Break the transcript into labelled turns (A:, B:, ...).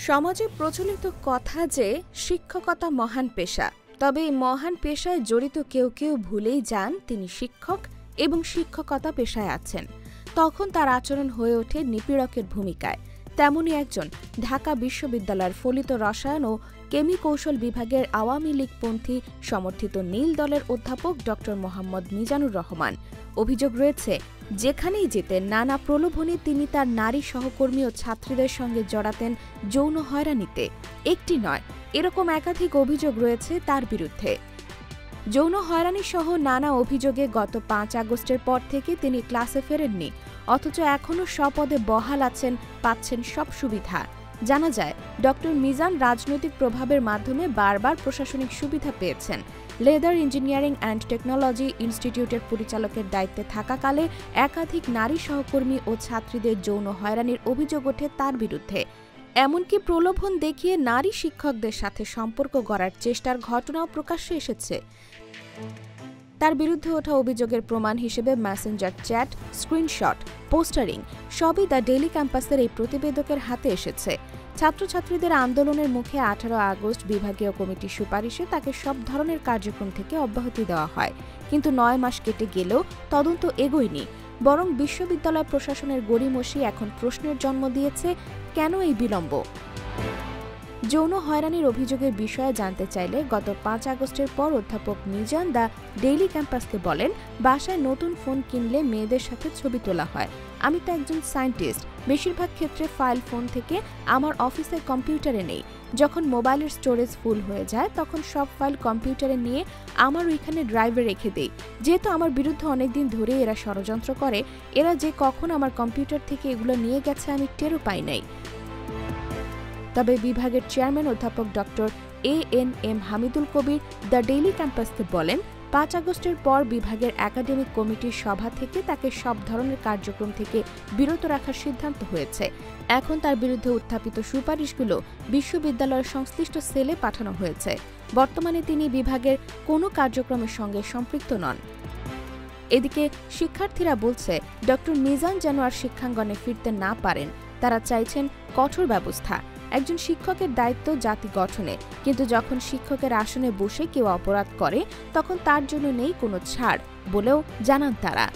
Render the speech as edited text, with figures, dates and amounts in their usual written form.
A: সমাজে প্রচলিত কথা যে শিক্ষকতা মহান পেশা, তবে এই মহান পেশায় জড়িত কেউ কেউ ভুলেই যান তিনি শিক্ষক এবং শিক্ষকতা পেশায় আছেন। তখন তার আচরণ হয়ে ওঠে নিপীড়কের ভূমিকায়। তেমনই একজন ঢাকা বিশ্ববিদ্যালয়ের ফলিত রসায়ন ও কেমি কৌশল বিভাগের আওয়ামী লীগপন্থী সমর্থিত নীল দলের অধ্যাপক ড মোহাম্মদ মিজানুর রহমান। অভিযোগ রয়েছে, যেখানেই যেতেন নানা প্রলোভনে তিনি তার নারী সহকর্মী ও ছাত্রীদের সঙ্গে জড়াতেন যৌন হয়রানিতে। একটি নয়, এরকম একাধিক অভিযোগ রয়েছে তার বিরুদ্ধে। যৌন হয়রানি সহ নানা অভিযোগে গত ৫ আগস্টের পর থেকে তিনি ক্লাসে ফেরেননি, অথচ এখনও স্বপদে বহাল আছেন, পাচ্ছেন সব সুবিধা। জানা যায়, ড মিজান রাজনৈতিক প্রভাবের মাধ্যমে বারবার প্রশাসনিক সুবিধা পেয়েছেন। লেদার ইঞ্জিনিয়ারিং অ্যান্ড টেকনোলজি ইনস্টিটিউটের পরিচালকের দায়িত্বে থাকাকালে একাধিক নারী সহকর্মী ও ছাত্রীদের যৌন হয়রানির অভিযোগ ওঠে তার বিরুদ্ধে। এমনকি প্রলোভন দেখিয়ে নারী শিক্ষকদের সাথে সম্পর্ক গড়ার চেষ্টার ঘটনাও প্রকাশ্যে এসেছে। তার বিরুদ্ধে ওঠা অভিযোগের প্রমাণ হিসেবে মেসেঞ্জার চ্যাট, স্ক্রিনশট, পোস্টারিং সবই দ্য ডেইলি ক্যাম্পাসের এই প্রতিবেদকের হাতে এসেছে। ছাত্রছাত্রীদের আন্দোলনের মুখে 18 আগস্ট বিভাগীয় কমিটির সুপারিশে তাকে সব ধরনের কার্যক্রম থেকে অব্যাহতি দেওয়া হয়, কিন্তু 9 মাস কেটে গেলেও তদন্ত এগোয়নি। বরং বিশ্ববিদ্যালয় প্রশাসনের গড়িমসি এখন প্রশ্নের জন্ম দিয়েছে, কেন এই বিলম্ব? যৌন হয়রানির অভিযোগের বিষয়ে জানতে চাইলে গত 5 আগস্টের পর অধ্যাপক মিজান দ্য ডেইলি ক্যাম্পাসকে বলেন, বাসায় নতুন ফোন কিনলে মেয়েদের সাথে ছবি তোলা হয়। আমি তো একজন সায়েন্টিস্ট, বেশিরভাগ ক্ষেত্রে ফাইল ফোন থেকে আমার অফিসের কম্পিউটারে নেই। যখন মোবাইলের স্টোরেজ ফুল হয়ে যায় তখন সব ফাইল কম্পিউটারে নিয়ে আমার ওইখানে ড্রাইভে রেখে দেই। যেহেতু আমার বিরুদ্ধে অনেকদিন ধরে এরা ষড়যন্ত্র করে, এরা যে কখন আমার কম্পিউটার থেকে এগুলো নিয়ে গেছে আমি টেরও পাই নাই। তবে বিভাগের চেয়ারম্যান অধ্যাপক ড ANM Hamidul Kabir the Daily ক্যাম্পাসকে বলেন, 5 আগস্টের পর বিভাগের একাডেমিক কমিটির সভা থেকে তাকে সব ধরনের কার্যক্রম থেকে বিরত রাখার সিদ্ধান্ত হয়েছে। এখন তার বিরুদ্ধে উত্থাপিত সুপারিশগুলো বিশ্ববিদ্যালয়ের সংশ্লিষ্ট সেলে পাঠানো হয়েছে। বর্তমানে তিনি বিভাগের কোনো কার্যক্রমের সঙ্গে সম্পৃক্ত নন। এদিকে শিক্ষার্থীরা বলছে, ড মিজান যেন আর শিক্ষাঙ্গনে ফিরতে না পারেন। তারা চাইছেন কঠোর ব্যবস্থা। একজন শিক্ষকের দায়িত্ব জাতি গঠনে, কিন্তু যখন শিক্ষকের আসনে বসে কেউ অপরাধ করে তখন তার জন্য নেই কোনো ছাড় বলেও জানান তারা।